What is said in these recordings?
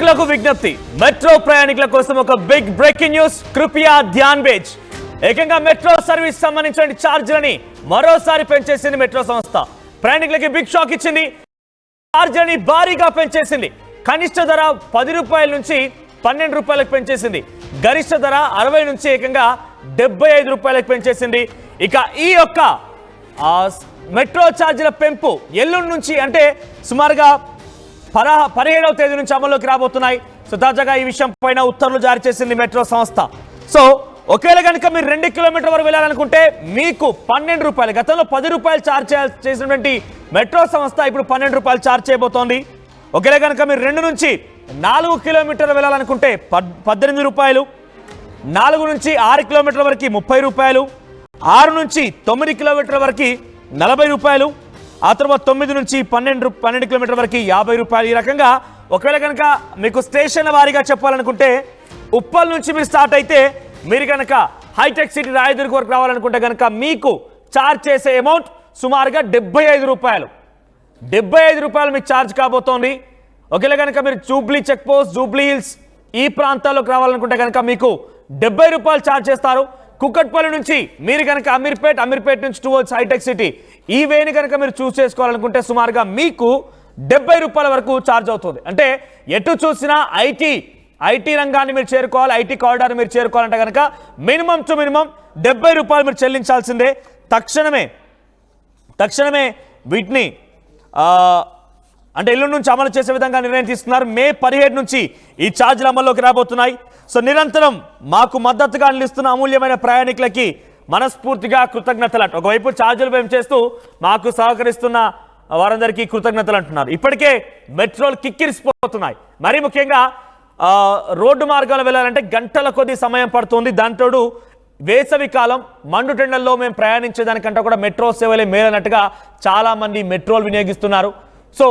ప్రయాణికులకు విజ్ఞప్తి మెట్రో ప్రయాణికుల కోసం ఒక బిగ్ బ్రేకింగ్ న్యూస్ కృపయా ధ్యాన్ బేజ్ ఏకంగా మెట్రో సర్వీస్ సంబంధించిన ఛార్జీలని మరోసారి పెంచేసింది మెట్రో సంస్థ ప్రయాణికులకి బిగ్ షాక్ ఇచ్చింది ఛార్జీలని భారీగా పెంచేసింది కనిష్ట ధర 10 రూపాయల నుంచి 12 రూపాయలకు పెంచేసింది గరిష్ట ధర 60 నుంచి ఏకంగా 75 రూపాయలకు పెంచేసింది ఇక ఈ యొక్క మెట్రో ఛార్జీల పెంపు ఎల్లుండి నుంచి అంటే సుమారుగా 17వ తేదీ నుంచి అమల్లోకి రాబోతున్నాయి సో తాజాగా ఈ విషయం పైన ఉత్తర్వులు జారీ చేసింది మెట్రో సంస్థ సో ఒకవేళ కనుక మీరు 2 కిలోమీటర్ల వరకు వెళ్ళాలనుకుంటే మీకు 12 రూపాయలు గతంలో 10 రూపాయలు ఛార్జ్ చేసినటువంటి మెట్రో సంస్థ ఇప్పుడు 12 రూపాయలు ఛార్జ్ చేయబోతోంది ఒకవేళ కనుక మీరు 2 నుంచి 4 కిలోమీటర్లు వెళ్ళాలనుకుంటే 18 రూపాయలు 4 నుంచి 6 కిలోమీటర్ల వరకు 30 రూపాయలు 6 నుంచి 9 కిలోమీటర్ల వరకు 40 రూపాయలు ఆ తర్వాత 9 నుంచి 12 కిలోమీటర్ల వరకు 50 రూపాయలు ఈ రకంగా ఒకవేళ కనుక మీకు స్టేషన్ వారీగా చెప్పాలనుకుంటే ఉప్పల్ నుంచి మీరు స్టార్ట్ అయితే మీరు కనుక హైటెక్ సిటీ రాయదుర్గ్ వరకు రావాలనుకుంటే కనుక మీకు ఛార్జ్ చేసే అమౌంట్ సుమారుగా 75 రూపాయలు 75 రూపాయలు మీకు ఛార్జ్ కాబోతోంది ఒకవేళ కనుక మీరు జూబ్లీ చెక్ పోస్ట్ జూబ్లీ హిల్స్ ఈ ప్రాంతాల్లోకి రావాలనుకుంటే కనుక మీకు 70 రూపాయలు ఛార్జ్ చేస్తారు కుక్కట్పల్లి నుంచి మీరు కనుక అమీర్పేట్ నుంచి టువర్డ్స్ హైటెక్ సిటీ ఈ వేని కనుక మీరు చూస్ చేసుకోవాలనుకుంటే సుమారుగా మీకు 70 రూపాయల వరకు ఛార్జ్ అవుతుంది అంటే ఎటు చూసినా ఐటీ రంగాన్ని మీరు చేరుకోవాలి ఐటీ కారిడార్ మీరు చేరుకోవాలంటే కనుక మినిమం టు మినిమం 70 రూపాయలు మీరు చెల్లించాల్సిందే తక్షణమే వీటిని అంటే ఎల్లుండి నుంచి అమలు చేసే విధంగా నిర్ణయం తీసుకున్నారు మే 17 నుంచి ఈ ఛార్జీలు అమల్లోకి రాబోతున్నాయి సో నిరంతరం మాకు మద్దతుగా నిలుస్తున్న అమూల్యమైన ప్రయాణికులకి మనస్ఫూర్తిగా కృతజ్ఞతలు ఒకవైపు ఛార్జీలు పెంచేస్తూ మాకు సహకరిస్తున్న వారందరికీ కృతజ్ఞతలు అంటున్నారు ఇప్పటికే మెట్రోలు కిక్కిరిసిపోతున్నాయి మరీ ముఖ్యంగా రోడ్డు మార్గాలు వెళ్ళాలంటే గంటల కొద్ది సమయం పడుతుంది దాంతోడు వేసవి కాలం మండుటెండల్లో మేము ప్రయాణించేదానికంటే కూడా మెట్రో సేవలే మేలన్నట్టుగా చాలామంది మెట్రోలు వినియోగిస్తున్నారు సో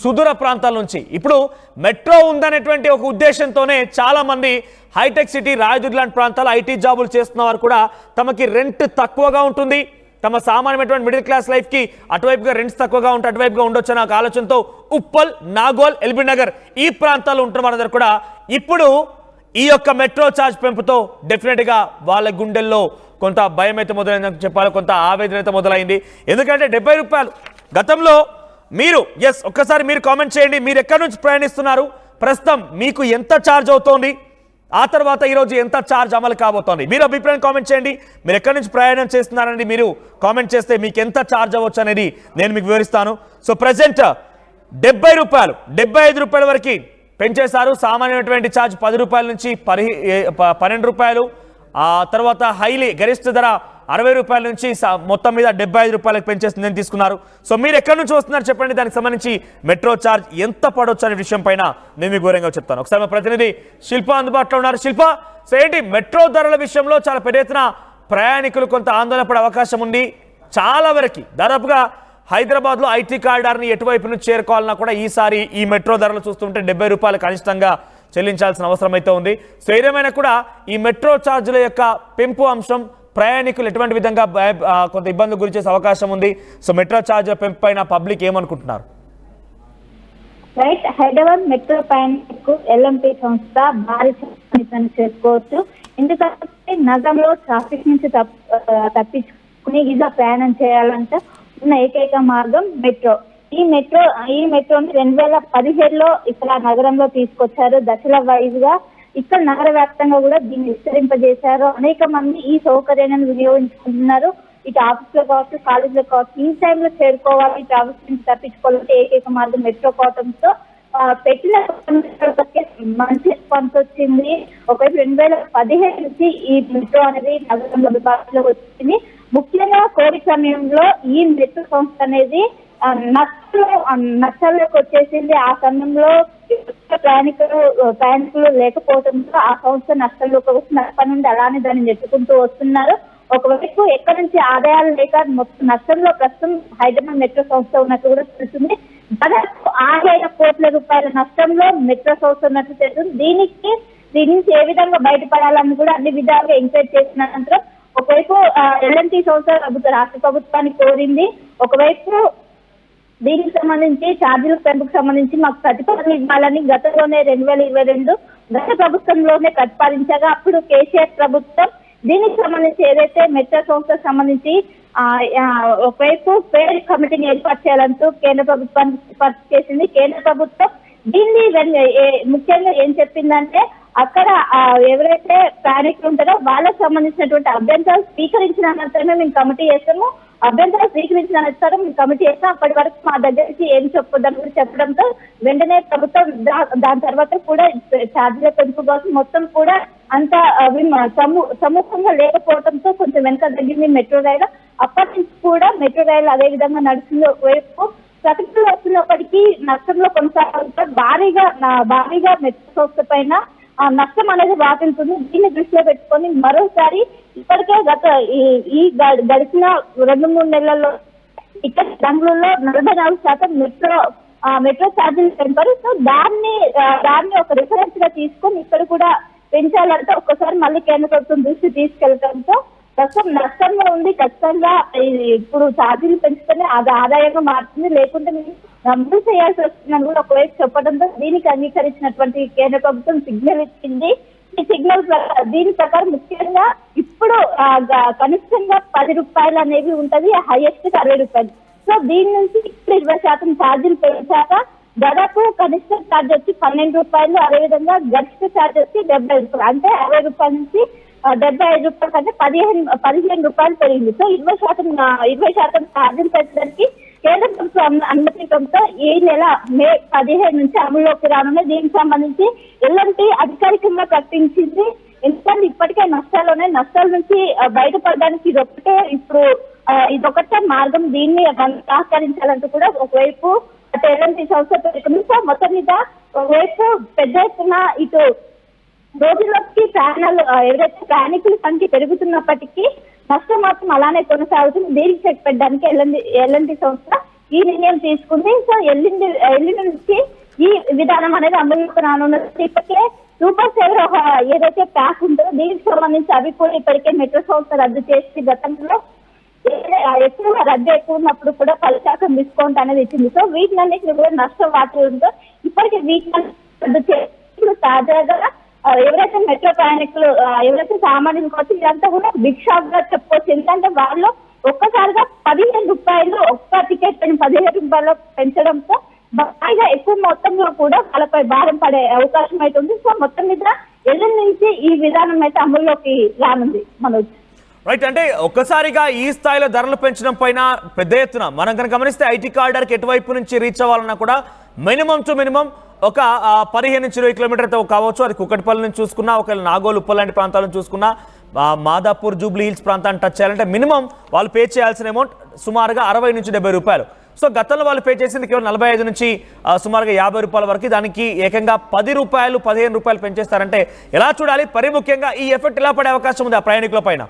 సుదూర ప్రాంతాల నుంచి ఇప్పుడు మెట్రో ఉందనేటువంటి ఒక ఉద్దేశంతోనే చాలామంది హైటెక్ సిటీ రాయదుర్గ్ లాంటి ప్రాంతాలు ఐటీ జాబులు చేస్తున్న వారు కూడా తమకి రెంట్ తక్కువగా ఉంటుంది తమ సామాన్యమైనటువంటి మిడిల్ క్లాస్ లైఫ్కి అటువైపుగా రెంట్స్ తక్కువగా ఉంటే అటువైపుగా ఉండొచ్చు అనే ఆలోచనతో ఉప్పల్ నాగోల్ ఎల్బీ నగర్ ఈ ప్రాంతాల్లో ఉంటున్న వారందరూ కూడా ఇప్పుడు ఈ యొక్క మెట్రో ఛార్జ్ పెంపుతో డెఫినెట్గా వాళ్ళ గుండెల్లో కొంత భయం అయితే మొదలైందని చెప్పాలి కొంత ఆవేదన అయితే మొదలైంది ఎందుకంటే 70 రూపాయలు గతంలో మీరు ఒక్కసారి మీరు కామెంట్ చేయండి మీరు ఎక్కడి నుంచి ప్రయాణిస్తున్నారు ప్రస్తుతం మీకు ఎంత ఛార్జ్ అవుతోంది ఆ తర్వాత ఈరోజు ఎంత ఛార్జ్ అమలు కాబోతోంది మీరు అభిప్రాయం కామెంట్ చేయండి మీరు ఎక్కడి నుంచి ప్రయాణం చేస్తున్నారని మీరు కామెంట్ చేస్తే మీకు ఎంత ఛార్జ్ అవ్వచ్చు అనేది నేను మీకు వివరిస్తాను సో ప్రజెంట్ 70 రూపాయలు 75 రూపాయల వరకు పెంచేశారు సామాన్యమైనటువంటి ఛార్జ్ 10 రూపాయల నుంచి 12 రూపాయలు ఆ తర్వాత హైలీ గరిష్ట ధర 60 రూపాయల నుంచి మొత్తం మీద 75 రూపాయలకు పెంచేస్తుందని తీసుకున్నారు సో మీరు ఎక్కడి నుంచి వస్తున్నారు చెప్పండి దానికి సంబంధించి మెట్రో ఛార్జ్ ఎంత పడవచ్చు అనే విషయం పైన నేను మీకు వివరంగా చెప్తాను ఒకసారి మా ప్రతినిధి శిల్ప అందుబాటులో ఉన్నారు శిల్ప సో ఏంటి మెట్రో ధరల విషయంలో చాలా పెద్ద ఎత్తున ప్రయాణికులు కొంత ఆందోళన పడే అవకాశం ఉంది చాలా వరకు దాదాపుగా హైదరాబాద్లో ఐటీ కారిడార్ని ఎటువైపు నుంచి చేరుకోవాలన్నా కూడా ఈసారి ఈ మెట్రో ధరలు చూస్తుంటే 70 రూపాయలు కనిష్టంగా చెల్లించాల్సిన అవసరం అయితే ఉంది సో ఏదేమైనా కూడా ఈ మెట్రో ఛార్జీల యొక్క పెంపు అంశం ప్రయాణికులు ఎటువంటి విధంగా కొంత ఇబ్బందులు గురి చేసే అవకాశం ఉంది సో మెట్రో ఛార్జీల పెంపు పైన పబ్లిక్ ఏమనుకుంటున్నారు రైట్ హైదరాబాద్ మెట్రో ప్రయాణికులకు ఎల్ఎంటీ సంస్థ భారీ చేసుకోవచ్చు ఎందుకంటే నగరంలో ట్రాఫిక్ నుంచి తప్పించుకుని ఈజీగా ప్రయాణం చేయాలంటే ఉన్న ఏకైక మార్గం మెట్రో ఈ మెట్రోని 2017లో ఇక్కడ నగరంలో తీసుకొచ్చారు దశల వైజ్ గా ఇక్కడ నగర వ్యాప్తంగా కూడా దీన్ని విస్తరింపజేశారు అనేక మంది ఈ సౌకర్యాన్ని వినియోగించుకుంటున్నారు ఇటు ఆఫీసులో కావచ్చు కాలేజీలో కావచ్చు ఈ టైంలో చేరుకోవాలి ట్రాఫిక్ నుంచి తప్పించుకోవాలంటే ఏకైక మార్గం మెట్రో కావడంతో పెట్టిన మంచి రెస్పాన్స్ వచ్చింది ఒకవైపు 2017 నుంచి ఈ మెట్రో అనేది నగరంలో అందుబాటులోకి వచ్చింది ముఖ్యంగా కోవిడ్ సమయంలో ఈ మెట్రో సంస్థ అనేది నష్టాల్లోకి వచ్చేసింది ఆ సమయంలో ప్రయాణికులు లేకపోవడంతో ఆ సంస్థ నష్టంలోకి వచ్చి నష్టం నుండి అలానే దాన్ని నెట్టుకుంటూ వస్తున్నారు ఒకవైపు ఎక్కడి నుంచి ఆదాయాలు లేక మొత్తం నష్టంలో ప్రస్తుతం హైదరాబాద్ మెట్రో సంస్థ ఉన్నట్టు కూడా తెలుస్తుంది దాదాపు 6,000 కోట్ల రూపాయల నష్టంలో మెట్రో సంస్థ ఉన్నట్టు తెలుస్తుంది దీని నుంచి ఏ విధంగా బయటపడాలని కూడా అన్ని విధాలుగా ఎంకరేజ్ చేసిన అనంతరం ఒకవైపు ఎల్ఎన్టీ సంస్థ రాష్ట్ర ప్రభుత్వాన్ని కోరింది ఒకవైపు దీనికి సంబంధించి ఛార్జీల పెంపుకు సంబంధించి మాకు ప్రతిపాదన ఇవ్వాలని గతంలోనే 2022 గత ప్రభుత్వంలోనే ప్రతిపాదించగా అప్పుడు కేసీఆర్ ప్రభుత్వం దీనికి సంబంధించి ఏదైతే మెట్రో సంస్థకు సంబంధించి ఒకవైపు పేరు కమిటీని ఏర్పాటు చేయాలంటూ కేంద్ర ప్రభుత్వానికి సిఫార్సు చేసింది. కేంద్ర ప్రభుత్వం దీన్ని ముఖ్యంగా ఏం చెప్పిందంటే అక్కడ ఎవరైతే ప్రయాణికులు ఉంటారో వాళ్ళకు సంబంధించినటువంటి అభ్యంతరాలు స్వీకరించిన అనంతరమే మేము కమిటీ చేస్తాము, అభ్యంతరాలు స్వీకరించిన అనంతరం మేము కమిటీ చేస్తాం, అప్పటి వరకు మా దగ్గరికి ఏం చెప్పొద్దని కూడా చెప్పడంతో వెంటనే ప్రభుత్వం దాని తర్వాత కూడా ఛార్జీల పెంపు కోసం మొత్తం కూడా అంత సమూహంగా లేకపోవడంతో కొంచెం వెనక తగ్గింది మెట్రో రైలు. అప్పటి నుంచి కూడా మెట్రో రైలు అదే విధంగా నడుస్తుంది. ఒకవైపు ప్రతికూలు వస్తున్నప్పటికీ నష్టంలో కొనసాగుతూ భారీగా మెట్రో సంస్థ పైన నష్టం అనేది వాటిల్తుంది. దీన్ని దృష్టిలో పెట్టుకొని మరోసారి ఇప్పటికే గడిచిన 2-3 నెలల్లో ఇక్కడ బెంగళూరులో 44% మెట్రో ఛార్జీలు పెంపారు. సో దాన్ని ఒక రిఫరెన్స్ గా తీసుకొని ఇక్కడ కూడా పెంచాలంటే ఒక్కసారి మళ్ళీ కేంద్ర ప్రభుత్వం దృష్టి తీసుకెళ్లడంతో ప్రస్తుతం నష్టంలో ఉంది. ఖచ్చితంగా ఇప్పుడు ఛార్జీలు పెంచుతూనే అది ఆదాయంగా మారుతుంది, లేకుంటే అమలు చేయాల్సి వస్తుందని కూడా ఒకవైపు చెప్పడంతో దీనికి అంగీకరించినటువంటి కేంద్ర ప్రభుత్వం సిగ్నల్ ఇచ్చింది. ఈ సిగ్నల్ దీని ప్రకారం ముఖ్యంగా ఇప్పుడు కనిష్టంగా 10 రూపాయలు అనేవి ఉంటది, హైయెస్ట్ 60 రూపాయలు. సో దీని నుంచి ఇప్పుడు 20% ఛార్జీలు పెంచాక దాదాపు కనిష్ట ఛార్జ్ వచ్చి 12 రూపాయలు, అదేవిధంగా గరిష్ట ఛార్జ్ వచ్చి 70 రూపాయలు. అంటే 60 రూపాయల నుంచి 75 రూపాయల కంటే 15 రూపాయలు పెరిగింది. సో 20% ఛార్జీలు పెంచడానికి కేంద్ర ప్రభుత్వం అనుమతించడంతో ఈ నెల మే 15 నుంచి అమల్లోకి రానున్నాయి. దీనికి సంబంధించి ఎల్ఎన్టీ అధికారికంగా ప్రకటించింది. ఎందుకంటే ఇప్పటికే నష్టాల నుంచి బయటపడడానికి ఇదొకటే మార్గం, దీన్ని సహకరించాలంటూ కూడా ఒకవైపు ఎల్ఎన్టీ సంస్థ పేర్కొంది. సో మొత్తం మీద ఒకవైపు పెద్ద ఎత్తున ఇటు రోజులోకి ఎవరైతే ప్రయాణికుల సంఖ్య పెరుగుతున్నప్పటికీ నష్టం మాత్రం అలానే కొనసాగుతుంది. దీనికి చెక్ పెట్టడానికి ఎల్ఎన్టీ సంస్థ ఈ నిర్ణయం తీసుకుంది. సో ఎల్లుండి నుంచి ఈ విధానం అనేది అమలులోకి రానున్నది. ఇప్పటికే సూపర్ సేవర్ ఏదైతే ప్యాక్ ఉంటుందో దీనికి సంబంధించి అవి కూడా ఇప్పటికే మెట్రో సంస్థ రద్దు చేసి గతంలో ఎక్కువ రద్దు ఎక్కువ ఉన్నప్పుడు కూడా 10% డిస్కౌంట్ అనేది ఇచ్చింది. సో వీటినన్నింటినీ కూడా నష్టం వాటితో ఇప్పటికే వీటిని రద్దు చేసి తాజాగా ఎవరైతే మెట్రో ప్రయాణికులు ఎవరైతే సామాన్యులకు వచ్చి ఇదంతా కూడా బిగ్ షాప్ గా చెప్పుకోవచ్చు. ఎందుకంటే వాళ్ళు ఒక్కసారిగా 15 రూపాయలు ఒక్క టికెట్ 15 రూపాయలు పెంచడంతో బాగా ఎక్కువ మొత్తంలో కూడా వాళ్ళపై భారం పడే అవకాశం అయితే ఉంది. సో మొత్తం మీద ఎల్లుండి నుంచి ఈ విధానం అయితే అమల్లోకి రానుంది. మనోజ్ రైట్, అంటే ఒక్కసారిగా ఈ స్థాయిలో ధరలు పెంచడం పైన పెద్ద ఎత్తున మనం కనుక గమనిస్తే ఐటీ కారిడార్కి ఎటువైపు నుంచి రీచ్ అవ్వాలన్నా కూడా మినిమం ఒక 15 నుంచి 20 కిలోమీటర్తో కావచ్చు. అది కుక్కటిపల్లి నుంచి చూసుకున్నా, ఒకవేళ నాగోల్ ఉప్పల్ లాంటి ప్రాంతాలను చూసుకున్నా, మాదాపూర్ జూబ్లీ హిల్స్ ప్రాంతాన్ని టచ్ చేయాలంటే మినిమం వాళ్ళు పే చేయాల్సిన అమౌంట్ సుమారుగా 60 నుంచి 70 రూపాయలు. సో గతంలో వాళ్ళు పే చేసింది కేవలం 45 నుంచి సుమారుగా 50 రూపాయల వరకు. దానికి ఏకంగా 10 రూపాయలు 15 రూపాయలు పెంచేస్తారంటే ఎలా చూడాలి? ముఖ్యంగా ఈ ఎఫెక్ట్ ఎలా పడే అవకాశం ఉంది ఆ ప్రయాణికుల పైన?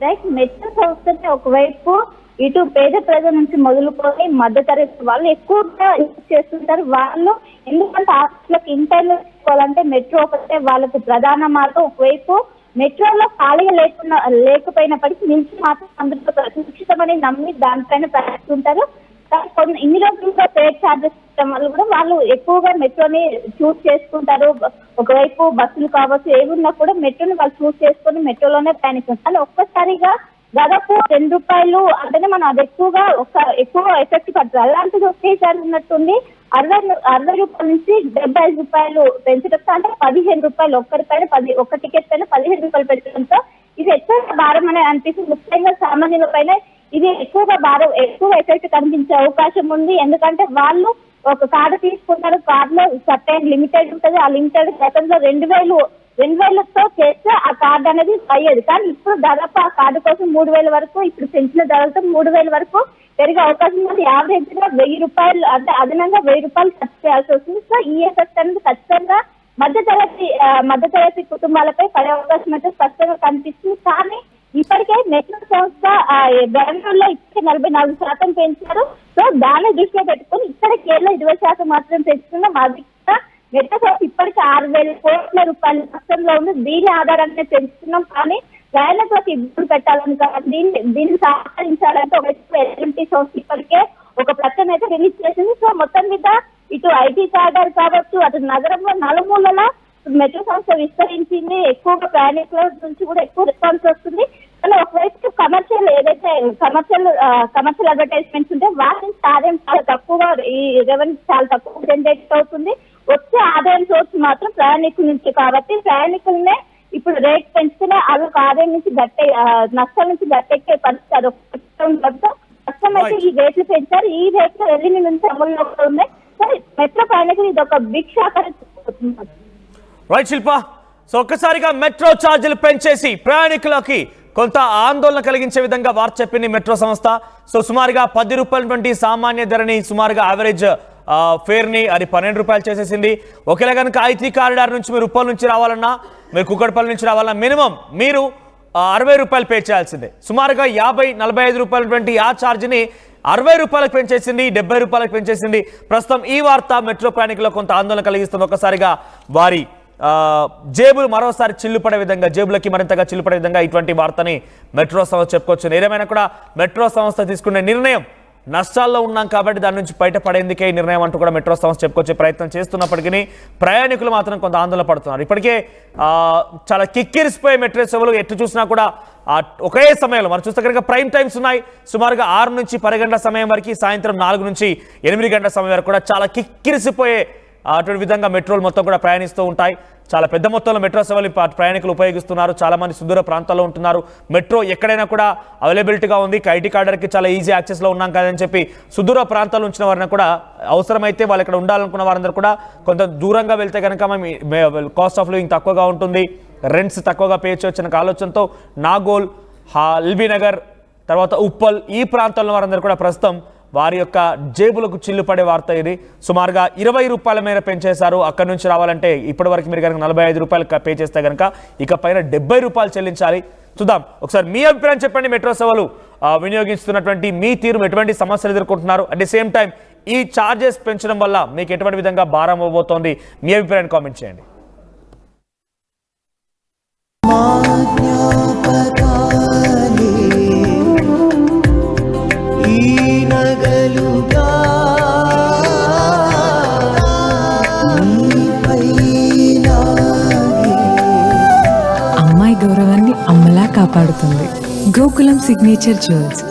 రైట్, మెట్రో సంస్థని ఒకవైపు ఇటు పేద ప్రజల నుంచి మొదలుకొని మధ్యతరగతి వాళ్ళు ఎక్కువగా యూజ్ చేస్తుంటారు. వాళ్ళు ఎందుకంటే ఆఫీసులకు ఇంటర్లో తీసుకోవాలంటే మెట్రో ఒకటే వాళ్ళకు ప్రధాన మార్గం. ఒకవైపు మెట్రోలో ఖాళీగా లేకపోయినప్పటికీ నిలిచి మాత్రం అందులో సురక్షితమని నమ్మి దానిపైన ప్రయాణిస్తుంటారు. ఇన్ని రోజులుగా పేడ్ ఛార్జెస్ ఇవ్వడం వల్ల కూడా వాళ్ళు ఎక్కువగా మెట్రోని చూస్ చేసుకుంటారు. ఒకవైపు బస్సులు కావచ్చు ఏవి ఉన్నా కూడా మెట్రోని వాళ్ళు చూస్ చేసుకొని మెట్రోలోనే ప్రయాణిస్తుంటారు. ఒక్కసారిగా దాదాపు 10 రూపాయలు అంటేనే మనం అది ఎక్కువ ఎఫెక్ట్ పడుతుంది. అలాంటిది ఒకేసారి ఉన్నట్టుంది 60 రూపాయల నుంచి 75 రూపాయలు పెంచడంతో, అంటే 15 రూపాయలు ఒక్క టికెట్ పైన 15 రూపాయలు పెంచడంతో ఇది ఎక్కువ భారం అనేది అనిపిస్తుంది. ముఖ్యంగా సామాన్యుల పైన ఇది ఎక్కువ ఎఫెక్ట్ కనిపించే అవకాశం ఉంది. ఎందుకంటే వాళ్ళు ఒక కార్డు తీసుకుంటారు, కార్డులో సర్టైన్ లిమిటెడ్ ఉంటుంది. ఆ లిమిటెడ్ గతంలో 2000తో చేస్తే ఆ కార్డు అనేది అయ్యేది. కానీ ఇప్పుడు దాదాపు ఆ కార్డు కోసం 3000 వరకు, ఇప్పుడు పెంచిన ధరలతో 3000 వరకు పెరిగే అవకాశం ఉంది. యావరేజ్ గా 1000 రూపాయలు, అంటే అదనంగా 1000 రూపాయలు ఖర్చు చేయాల్సి వస్తుంది. సో ఈ ఎఫెక్ట్ అనేది ఖచ్చితంగా మధ్యతరగతి కుటుంబాలపై పడే అవకాశం అయితే స్పష్టంగా కనిపిస్తుంది. కానీ ఇప్పటికే మెట్రో సంస్థ బెంగళూరులో ఇప్పటికే 44% పెంచారు. సో దాన్ని దృష్టిలో పెట్టుకుని ఇక్కడ కేవలం 20% మాత్రం పెంచుతున్నాం. అది మెట్రో సంస్థ ఇప్పటికే 6000 కోట్ల రూపాయల నష్టంలో ఉంది. దీని ఆధారంగా పెంచుతున్నాం. కానీ ప్రయాణికులకు ఇబ్బంది పెట్టాలని దీన్ని సహకరించాలంటే ఒకవైపు ఎల్ఎన్టీ సంస్థ ఇప్పటికే ఒక ప్రకటన అయితే రిలీజ్ చేసింది. సో మొత్తం మీద ఇటు ఐటీ కార్డర్ కావచ్చు, అటు నగరంలో నలుమూలల మెట్రో సంస్థ విస్తరించింది. ఎక్కువగా ప్రయాణికుల నుంచి కూడా ఎక్కువ రెస్పాన్స్ వస్తుంది. కానీ ఒకవైపు కమర్షియల్ ఏదైతే కమర్షియల్ అడ్వర్టైజ్మెంట్స్ ఉంటే వాటి నుంచి ఆదాయం చాలా తక్కువగా, ఈ రెవెన్యూ చాలా తక్కువ జనరేట్ అవుతుంది. వచ్చే ఆదాయం సోర్స్ మాత్రం ప్రయాణికుల నుంచి కాబట్టి ప్రయాణికులనే ఇప్పుడు రేట్ పెంచుకునే అదొక ఆదాయం నుంచి నష్టాల నుంచి గట్టెక్కే పరిస్థితి అదొక కష్టం అయితే ఈ రేట్లు పెంచారు. ఈ రేట్లు ఎల్లుండి నుంచి అమల్లో ఉన్నాయి. సరే మెట్రో ప్రయాణికులు ఇది ఒక బిగ్ షాక్ అని చెప్పుకుంటున్నారు. రైట్ శిల్ప, సో ఒక్కసారిగా మెట్రో ఛార్జీలు పెంచేసి ప్రయాణికులకి కొంత ఆందోళన కలిగించే విధంగా వార్త చెప్పింది మెట్రో సంస్థ. సో సుమారుగా 10 రూపాయల సామాన్య ధరని సుమారుగా యావరేజ్ ఫేర్ని అది 12 రూపాయలు చేసేసింది. ఒకేలా కనుక ఐటీ కారిడార్ నుంచి మీరు ఉప్పల్ నుంచి రావాలన్నా, మీరు కుక్కడపల్లి నుంచి రావాలన్నా మినిమం మీరు 60 రూపాయలు పే చేయాల్సిందే. సుమారుగా 50-45 రూపాయలటువంటి ఆ ఛార్జీని 60 రూపాయలకు పెంచేసింది, 70 రూపాయలకు పెంచేసింది. ప్రస్తుతం ఈ వార్త మెట్రో ప్రయాణికులకు కొంత ఆందోళన కలిగిస్తుంది. ఒక్కసారిగా వారి జేబులు మరోసారి చిల్లుపడే విధంగా, జేబులకి మరింతగా చిల్లుపడే విధంగా ఇటువంటి వార్తని మెట్రో సంస్థ చెప్పుకోవచ్చు. ఏదేమైనా కూడా మెట్రో సంస్థ తీసుకునే నిర్ణయం నష్టాల్లో ఉన్నాం కాబట్టి దాని నుంచి బయటపడేందుకే ఈ నిర్ణయం అంటూ కూడా మెట్రో సంస్థ చెప్పుకొచ్చే ప్రయత్నం చేస్తున్నప్పటికీ ప్రయాణికులు మాత్రం కొంత ఆందోళన పడుతున్నారు. ఇప్పటికే చాలా కిక్కిరిసిపోయే మెట్రో సేవలు ఎటు చూసినా కూడా ఒకే సమయంలో మనం చూస్తే కనుక ప్రైమ్ టైమ్స్ ఉన్నాయి. సుమారుగా 6 నుంచి 10 గంటల సమయం వరకు, సాయంత్రం 4 నుంచి 8 గంటల సమయం వరకు కూడా చాలా కిక్కిరిసిపోయే అటువంటి విధంగా మెట్రోలు మొత్తం కూడా ప్రయాణిస్తూ ఉంటాయి. చాలా పెద్ద మొత్తంలో మెట్రో సేవలు ప్రయాణికులు ఉపయోగిస్తున్నారు. చాలామంది సుదూర ప్రాంతాల్లో ఉంటున్నారు. మెట్రో ఎక్కడైనా కూడా అవైలబిలిటీగా ఉంది. ఐటీ కార్డర్కి చాలా ఈజీ యాక్సెస్లో ఉన్నాం కదని చెప్పి సుదూర ప్రాంతాల్లో ఉంచిన వారిని కూడా అవసరమైతే వాళ్ళు ఇక్కడ ఉండాలనుకున్న వారందరూ కూడా కొంత దూరంగా వెళ్తే కనుక మేము కాస్ట్ ఆఫ్ లివింగ్ తక్కువగా ఉంటుంది, రెంట్స్ తక్కువగా పే చేయొచ్చు అనే ఆలోచనతో నాగోల్, ఎల్బీ నగర్, తర్వాత ఉప్పల్ ఈ ప్రాంతాల్లో వారందరూ కూడా ప్రస్తుతం వారి యొక్క జేబులకు చిల్లు పడే వార్త ఇది. సుమారుగా 20 రూపాయల మేర పెంచేశారు. అక్కడి నుంచి రావాలంటే ఇప్పటి వరకు మీరు కనుక 45 రూపాయలు పే చేస్తే కనుక ఇక పైన 70 రూపాయలు చెల్లించాలి. చూద్దాం, ఒకసారి మీ అభిప్రాయం చెప్పండి. మెట్రో సేవలు వినియోగిస్తున్నటువంటి మీ తీరు ఎటువంటి సమస్యలు ఎదుర్కొంటున్నారు? అట్ ది సేమ్ టైం ఈ ఛార్జెస్ పెంచడం వల్ల మీకు ఎటువంటి విధంగా భారం అవ్వబోతోంది? మీ అభిప్రాయాన్ని కామెంట్ చేయండి. అమ్మాయి గౌరవాన్ని అమ్మలా కాపాడుతుంది గోకులం సిగ్నేచర్ జ్యువెల్స్.